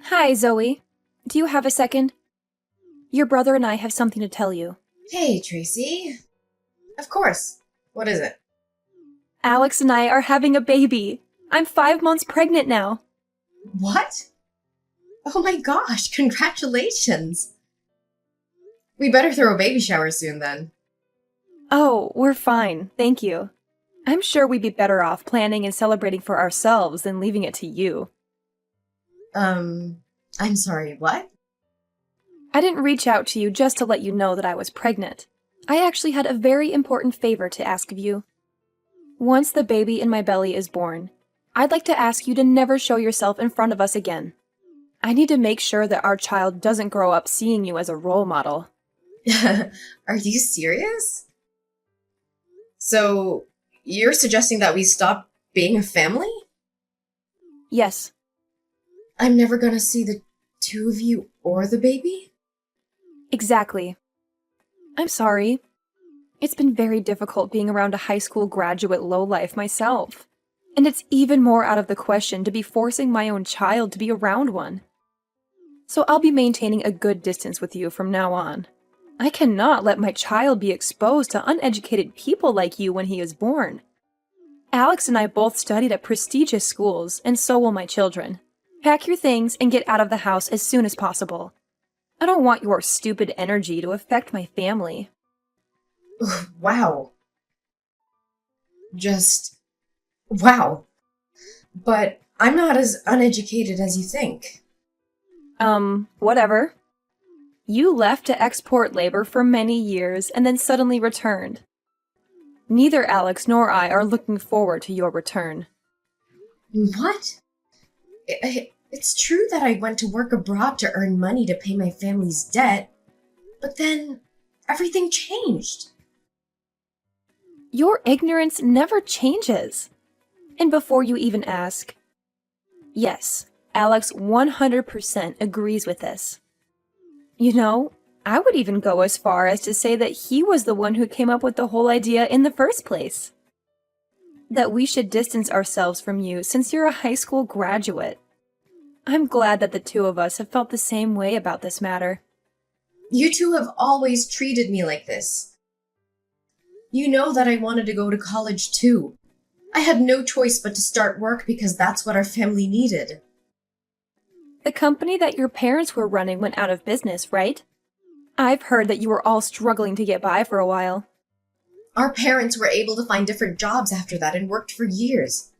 Hi, Zoe. Do you have a second? Your brother and I have something to tell you. Hey, Tracy. Of course. What is it? Alex and I are having a baby. I'm 5 months pregnant now. What? Oh my gosh, congratulations. We better throw a baby shower soon then. Oh, we're fine, thank you. I'm sure we'd be better off planning and celebrating for ourselves than leaving it to you. I'm sorry, what? I didn't reach out to you just to let you know that I was pregnant. I actually had a very important favor to ask of you. Once the baby in my belly is born, I'd like to ask you to never show yourself in front of us again. I need to make sure that our child doesn't grow up seeing you as a role model. Are you serious? So, you're suggesting that we stop being a family? Yes, I'm never gonna see the two of you or the baby? exactly. I'm sorry. It's been very difficult being around a high school graduate lowlife myself. And it's even more out of the question to be forcing my own child to be around one. So I'll be maintaining a good distance with you from now on. I cannot let my child be exposed to uneducated people like you when he is born. Alex and I both studied at prestigious schools, and so will my children. Pack your things and get out of the house as soon as possible. I don't want your stupid energy to affect my family. Wow. Just wow. But I'm not as uneducated as you think. Whatever. You left to export labor for many years and then suddenly returned. Neither Alex nor I are looking forward to your return. What? It's true that I went to work abroad to earn money to pay my family's debt, but then everything changed. Your ignorance never changes. And before you even ask, yes, Alex 100% agrees with this. You know, I would even go as far as to say that he was the one who came up with the whole idea in the first place. That we should distance ourselves from you since you're a high school graduate. I'm glad that the two of us have felt the same way about this matter. You two have always treated me like this. You know that I wanted to go to college too. I had no choice but to start work because that's what our family needed. The company that your parents were running went out of business, right? I've heard that you were all struggling to get by for a while. Our parents were able to find different jobs after that and worked for years.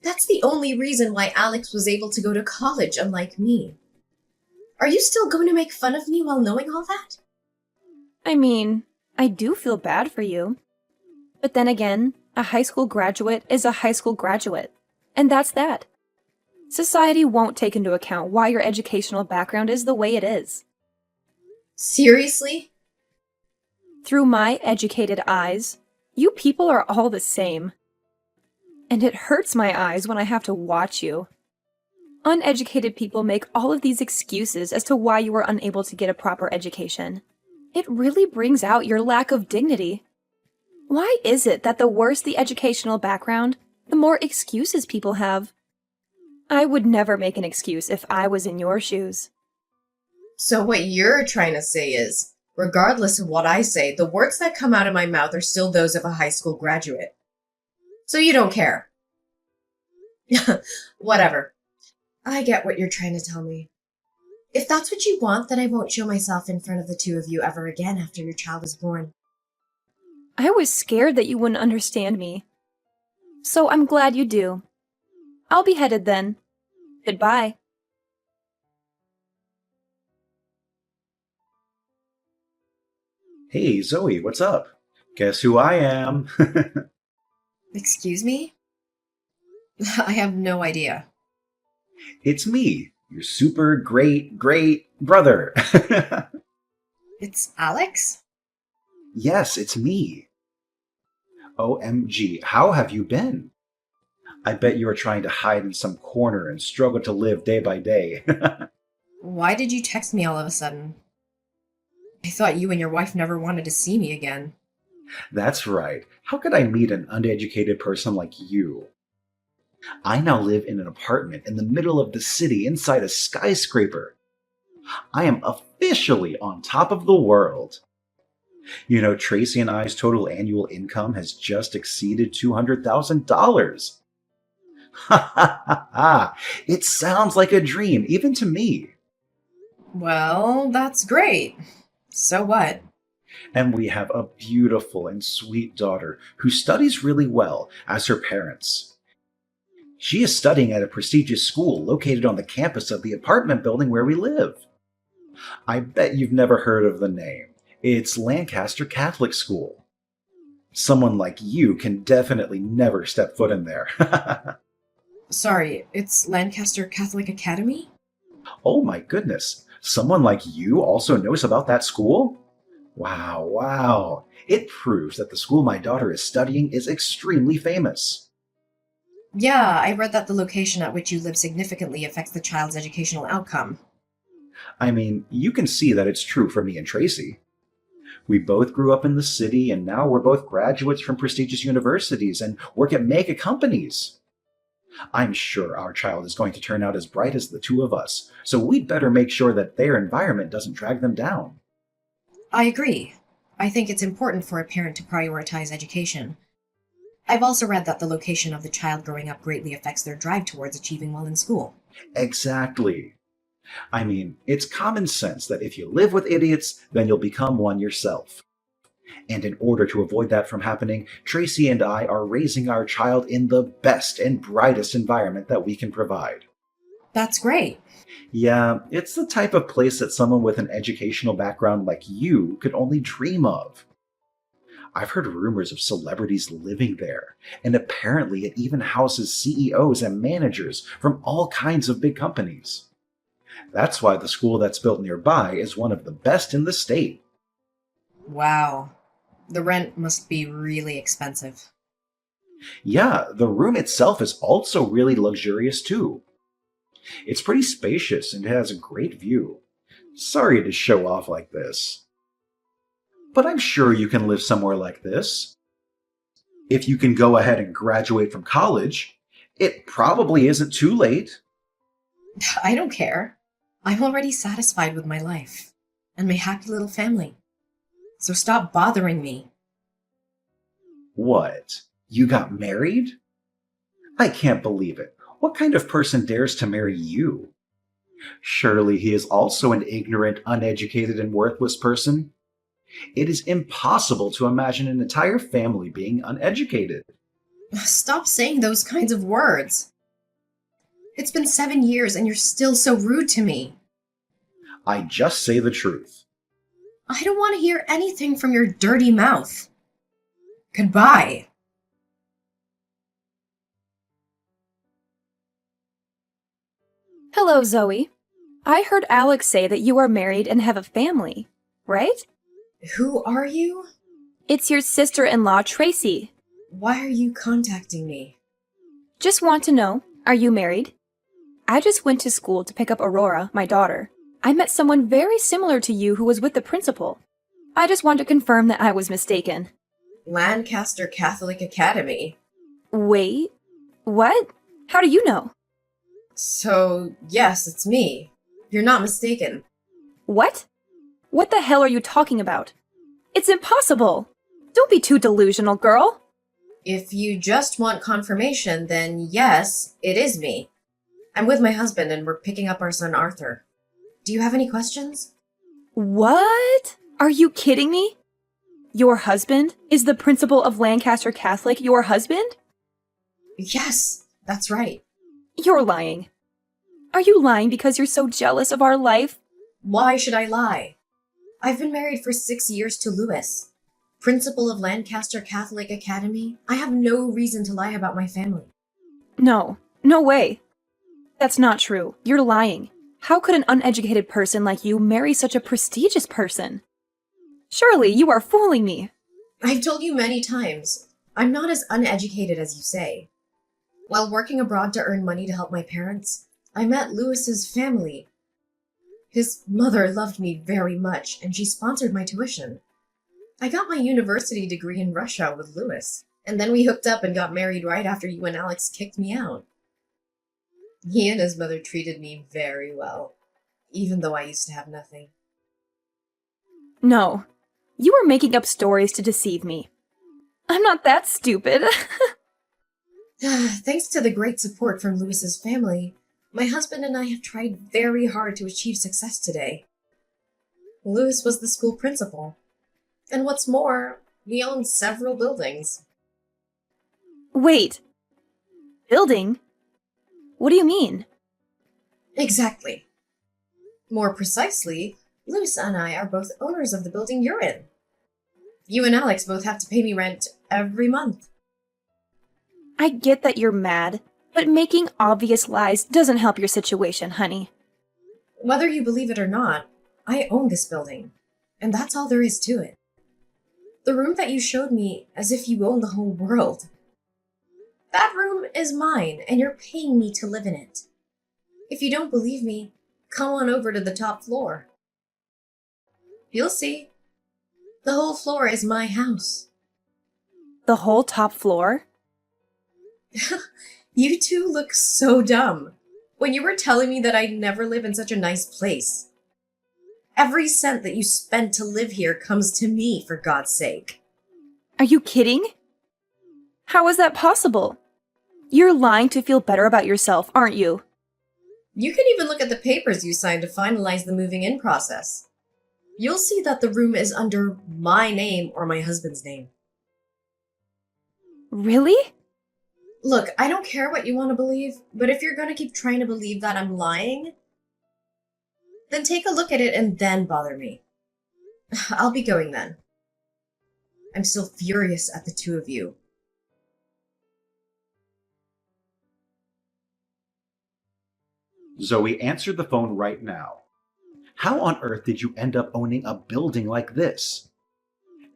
That's the only reason why Alex was able to go to college, unlike me. Are you still going to make fun of me while knowing all that? I mean, I do feel bad for you. But then again, a high school graduate is a high school graduate. And that's that. Society won't take into account why your educational background is the way it is. Seriously? Through my educated eyes, you people are all the same. And it hurts my eyes when I have to watch you. Uneducated people make all of these excuses as to why you were unable to get a proper education. It really brings out your lack of dignity. Why is it that the worse the educational background, the more excuses people have? I would never make an excuse if I was in your shoes. So what you're trying to say is, regardless of what I say, the words that come out of my mouth are still those of a high school graduate. So you don't care. Whatever. I get what you're trying to tell me. If that's what you want, then I won't show myself in front of the two of you ever again after your child is born. I was scared that you wouldn't understand me. So I'm glad you do. I'll be headed then. Goodbye. Hey, Zoe, what's up? Guess who I am? Excuse me? I have no idea. It's me, your super great brother. It's Alex? Yes, it's me. OMG, how have you been? I bet you are trying to hide in some corner and struggle to live day by day. Why did you text me all of a sudden? I thought you and your wife never wanted to see me again. That's right. How could I meet an uneducated person like you? I now live in an apartment in the middle of the city inside a skyscraper. I am officially on top of the world. Tracy and I's total annual income has just exceeded $200,000. Ha ha ha ha! It sounds like a dream, even to me. Well, that's great. So what? And we have a beautiful and sweet daughter who studies really well, as her parents. She is studying at a prestigious school located on the campus of the apartment building where we live. I bet you've never heard of the name. It's Lancaster Catholic School. Someone like you can definitely never step foot in there. Sorry, it's Lancaster Catholic Academy? Oh my goodness. Someone like you also knows about that school? Wow, wow. It proves that the school my daughter is studying is extremely famous. Yeah, I read that the location at which you live significantly affects the child's educational outcome. I mean, you can see that it's true for me and Tracy. We both grew up in the city, and now we're both graduates from prestigious universities and work at mega companies. I'm sure our child is going to turn out as bright as the two of us, so we'd better make sure that their environment doesn't drag them down. I agree. I think it's important for a parent to prioritize education. I've also read that the location of the child growing up greatly affects their drive towards achieving well in school. Exactly. I mean, it's common sense that if you live with idiots, then you'll become one yourself. And in order to avoid that from happening, Tracy and I are raising our child in the best and brightest environment that we can provide. That's great. Yeah, it's the type of place that someone with an educational background like you could only dream of. I've heard rumors of celebrities living there, and apparently it even houses CEOs and managers from all kinds of big companies. That's why the school that's built nearby is one of the best in the state. Wow. The rent must be really expensive. Yeah, the room itself is also really luxurious too. It's pretty spacious and has a great view. Sorry to show off like this. But I'm sure you can live somewhere like this. If you can go ahead and graduate from college, it probably isn't too late. I don't care. I'm already satisfied with my life and my happy little family. So stop bothering me. What? You got married? I can't believe it. What kind of person dares to marry you? Surely he is also an ignorant, uneducated, and worthless person. It is impossible to imagine an entire family being uneducated. Stop saying those kinds of words. It's been 7 years and you're still so rude to me. I just say the truth. I don't want to hear anything from your dirty mouth. Goodbye. Hello, Zoe. I heard Alex say that you are married and have a family, right? Who are you? It's your sister-in-law, Tracy. Why are you contacting me? Just want to know, are you married? I just went to school to pick up Aurora, my daughter. I met someone very similar to you who was with the principal. I just want to confirm that I was mistaken. Lancaster Catholic Academy. Wait, what? How do you know? So, yes, it's me. You're not mistaken. What? What the hell are you talking about? It's impossible! Don't be too delusional, girl! If you just want confirmation, then yes, it is me. I'm with my husband and we're picking up our son Arthur. Do you have any questions? What? Are you kidding me? Your husband? Is the principal of Lancaster Catholic your husband? Yes, that's right. You're lying. Are you lying because you're so jealous of our life? Why should I lie? I've been married for 6 years to Lewis, principal of Lancaster Catholic Academy. I have no reason to lie about my family. No, no way. That's not true. You're lying. How could an uneducated person like you marry such a prestigious person? Surely you are fooling me. I've told you many times, I'm not as uneducated as you say. While working abroad to earn money to help my parents, I met Lewis's family. His mother loved me very much, and she sponsored my tuition. I got my university degree in Russia with Lewis, and then we hooked up and got married right after you and Alex kicked me out. He and his mother treated me very well, even though I used to have nothing. No, you are making up stories to deceive me. I'm not that stupid. Thanks to the great support from Lewis's family, my husband and I have tried very hard to achieve success today. Lewis was the school principal. And what's more, we own several buildings. Wait. Building? What do you mean? Exactly. More precisely, Lewis and I are both owners of the building you're in. You and Alex both have to pay me rent every month. I get that you're mad, but making obvious lies doesn't help your situation, honey. Whether you believe it or not, I own this building, and that's all there is to it. The room that you showed me as if you own the whole world. That room is mine, and you're paying me to live in it. If you don't believe me, come on over to the top floor. You'll see. The whole floor is my house. The whole top floor? You two look so dumb when you were telling me that I'd never live in such a nice place. Every cent that you spent to live here comes to me, for God's sake. Are you kidding? How is that possible? You're lying to feel better about yourself, aren't you? You can even look at the papers you signed to finalize the moving in process. You'll see that the room is under my name or my husband's name. Really? Look, I don't care what you want to believe, but if you're going to keep trying to believe that I'm lying, then take a look at it and then bother me. I'll be going then. I'm still furious at the two of you. Zoe, answered the phone right now. How on earth did you end up owning a building like this?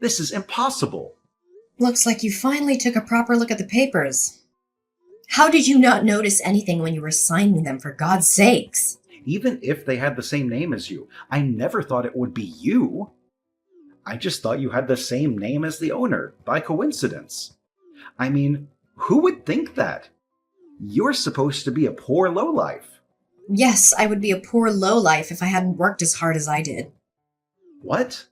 This is impossible. Looks like you finally took a proper look at the papers. How did you not notice anything when you were signing them, for God's sakes? Even if they had the same name as you, I never thought it would be you. I just thought you had the same name as the owner, by coincidence. I mean, who would think that? You're supposed to be a poor lowlife. Yes, I would be a poor lowlife if I hadn't worked as hard as I did. What?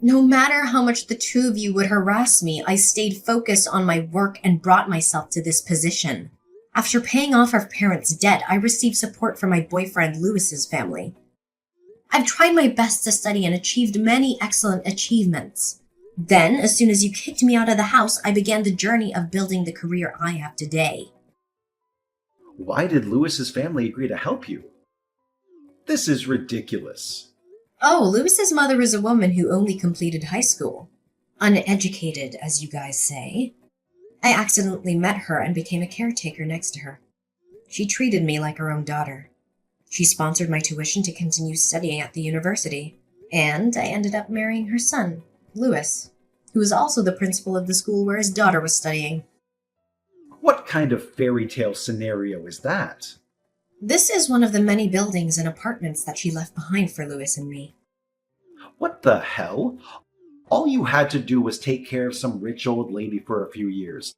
No matter how much the two of you would harass me, I stayed focused on my work and brought myself to this position. After paying off our parents' debt, I received support from my boyfriend Lewis's family. I've tried my best to study and achieved many excellent achievements. Then, as soon as you kicked me out of the house, I began the journey of building the career I have today. Why did Lewis's family agree to help you? This is ridiculous. Oh, Lewis's mother is a woman who only completed high school. Uneducated, as you guys say. I accidentally met her and became a caretaker next to her. She treated me like her own daughter. She sponsored my tuition to continue studying at the university, and I ended up marrying her son, Lewis, who was also the principal of the school where his daughter was studying. What kind of fairy tale scenario is that? This is one of the many buildings and apartments that she left behind for Lewis and me. What the hell? All you had to do was take care of some rich old lady for a few years.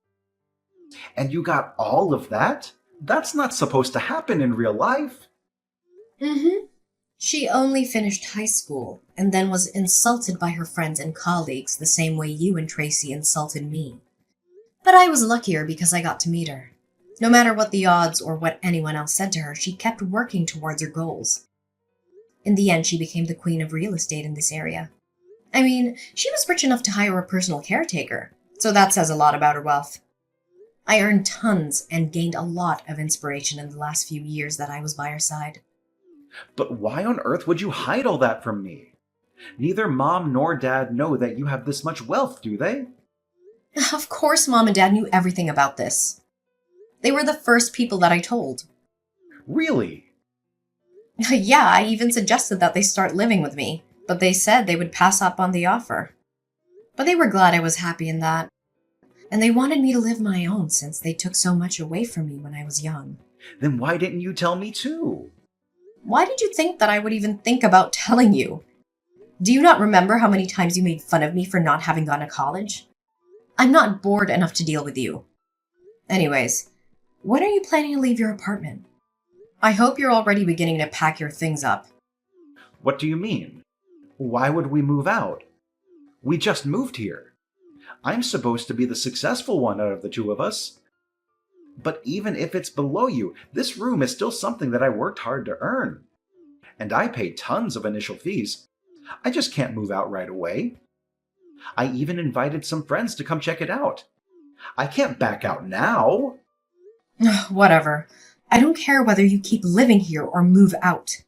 And you got all of that? That's not supposed to happen in real life. Mm-hmm. She only finished high school and then was insulted by her friends and colleagues the same way you and Tracy insulted me. But I was luckier because I got to meet her. No matter what the odds or what anyone else said to her, she kept working towards her goals. In the end, she became the queen of real estate in this area. I mean, she was rich enough to hire a personal caretaker, so that says a lot about her wealth. I earned tons and gained a lot of inspiration in the last few years that I was by her side. But why on earth would you hide all that from me? Neither Mom nor Dad know that you have this much wealth, do they? Of course Mom and Dad knew everything about this. They were the first people that I told. Really? Yeah, I even suggested that they start living with me, but they said they would pass up on the offer. But they were glad I was happy in that. And they wanted me to live my own since they took so much away from me when I was young. Then why didn't you tell me too? Why did you think that I would even think about telling you? Do you not remember how many times you made fun of me for not having gone to college? I'm not bored enough to deal with you. Anyways, When are you planning to leave your apartment? I hope you're already beginning to pack your things up. What do you mean? Why would we move out? We just moved here. I'm supposed to be the successful one out of the two of us. But even if it's below you, this room is still something that I worked hard to earn. And I paid tons of initial fees. I just can't move out right away. I even invited some friends to come check it out. I can't back out now. Whatever. I don't care whether you keep living here or move out.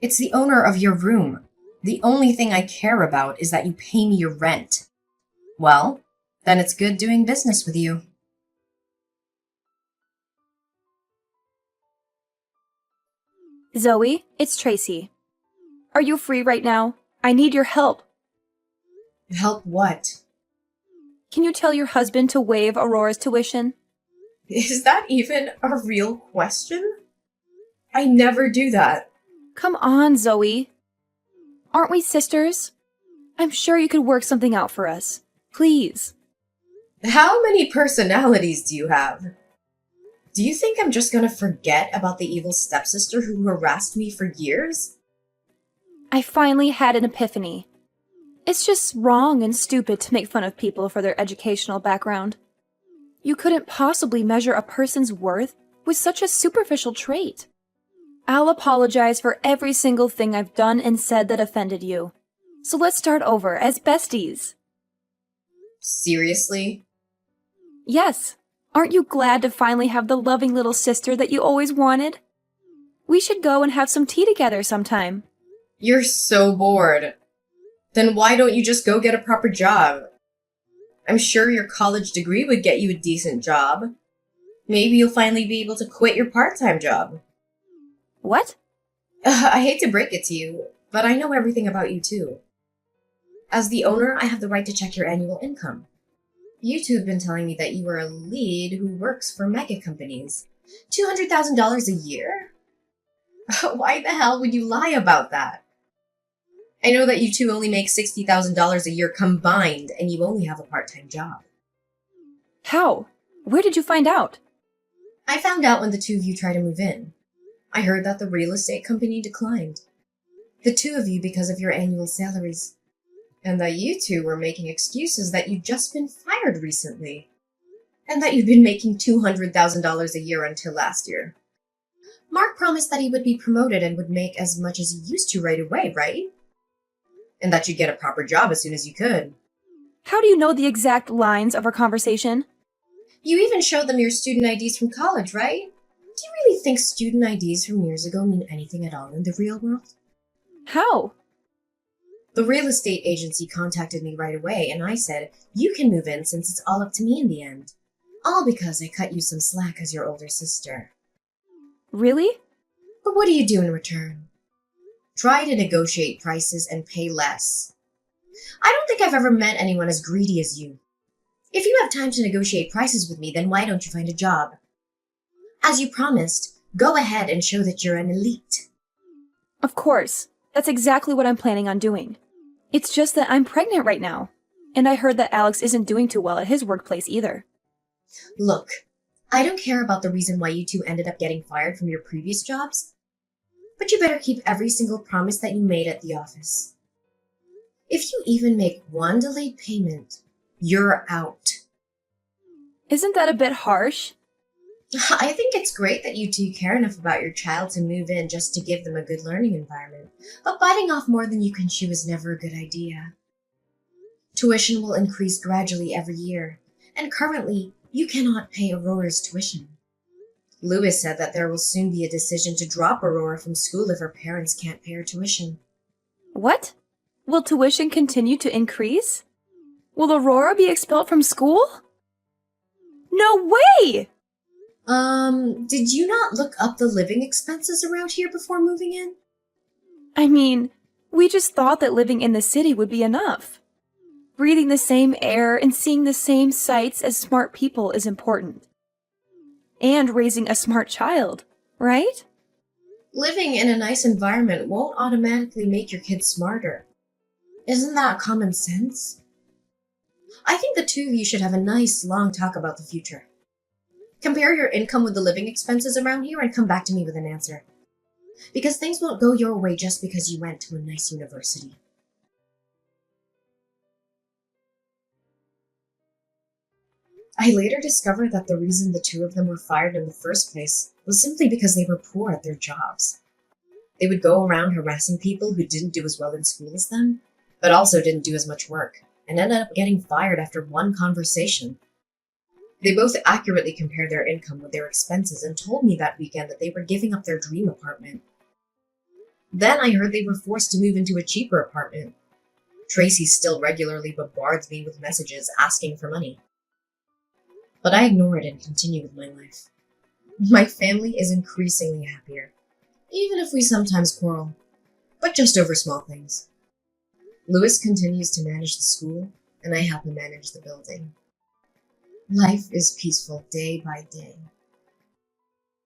It's the owner of your room. The only thing I care about is that you pay me your rent. Well, then it's good doing business with you. Zoe, it's Tracy. Are you free right now? I need your help. Help what? Can you tell your husband to waive Aurora's tuition? Is that even a real question? I never do that. Come on, Zoe. Aren't we sisters? I'm sure you could work something out for us. Please. How many personalities do you have? Do you think I'm just gonna forget about the evil stepsister who harassed me for years? I finally had an epiphany. It's just wrong and stupid to make fun of people for their educational background. You couldn't possibly measure a person's worth with such a superficial trait. I'll apologize for every single thing I've done and said that offended you. So let's start over as besties. Seriously? Yes. Aren't you glad to finally have the loving little sister that you always wanted? We should go and have some tea together sometime. You're so bored. Then why don't you just go get a proper job? I'm sure your college degree would get you a decent job. Maybe you'll finally be able to quit your part-time job. What? I hate to break it to you, but I know everything about you too. As the owner, I have the right to check your annual income. You two have been telling me that you are a lead who works for mega companies. $200,000 a year? Why the hell would you lie about that? I know that you two only make $60,000 a year combined, and you only have a part-time job. How? Where did you find out? I found out when the two of you tried to move in. I heard that the real estate company declined. The two of you because of your annual salaries. And that you two were making excuses that you'd just been fired recently. And that you'd been making $200,000 a year until last year. Mark promised that he would be promoted and would make as much as he used to right away, right? And that you'd get a proper job as soon as you could. How do you know the exact lines of our conversation? You even showed them your student IDs from college, right? Do you really think student IDs from years ago mean anything at all in the real world? How? The real estate agency contacted me right away, and I said, you can move in since it's all up to me in the end. All because I cut you some slack as your older sister. Really? But what do you do in return? Try to negotiate prices and pay less. I don't think I've ever met anyone as greedy as you. If you have time to negotiate prices with me, then why don't you find a job? As you promised, go ahead and show that you're an elite. Of course. That's exactly what I'm planning on doing. It's just that I'm pregnant right now. And I heard that Alex isn't doing too well at his workplace either. Look, I don't care about the reason why you two ended up getting fired from your previous jobs, but you better keep every single promise that you made at the office. If you even make one delayed payment, you're out. Isn't that a bit harsh? I think it's great that you two care enough about your child to move in just to give them a good learning environment, but biting off more than you can chew is never a good idea. Tuition will increase gradually every year, and currently, you cannot pay Aurora's tuition. Lewis said that there will soon be a decision to drop Aurora from school if her parents can't pay her tuition. What? Will tuition continue to increase? Will Aurora be expelled from school? No way! Did you not look up the living expenses around here before moving in? I mean, we just thought that living in the city would be enough. Breathing the same air and seeing the same sights as smart people is important. And raising a smart child, right? Living in a nice environment won't automatically make your kids smarter. Isn't that common sense? I think the two of you should have a nice, long talk about the future. Compare your income with the living expenses around here and come back to me with an answer. Because things won't go your way just because you went to a nice university. I later discovered that the reason the two of them were fired in the first place was simply because they were poor at their jobs. They would go around harassing people who didn't do as well in school as them, but also didn't do as much work, and ended up getting fired after one conversation. They both accurately compared their income with their expenses and told me that weekend that they were giving up their dream apartment. Then I heard they were forced to move into a cheaper apartment. Tracy still regularly bombards me with messages asking for money. But I ignore it and continue with my life. My family is increasingly happier, even if we sometimes quarrel, but just over small things. Lewis continues to manage the school, and I help him manage the building. Life is peaceful day by day.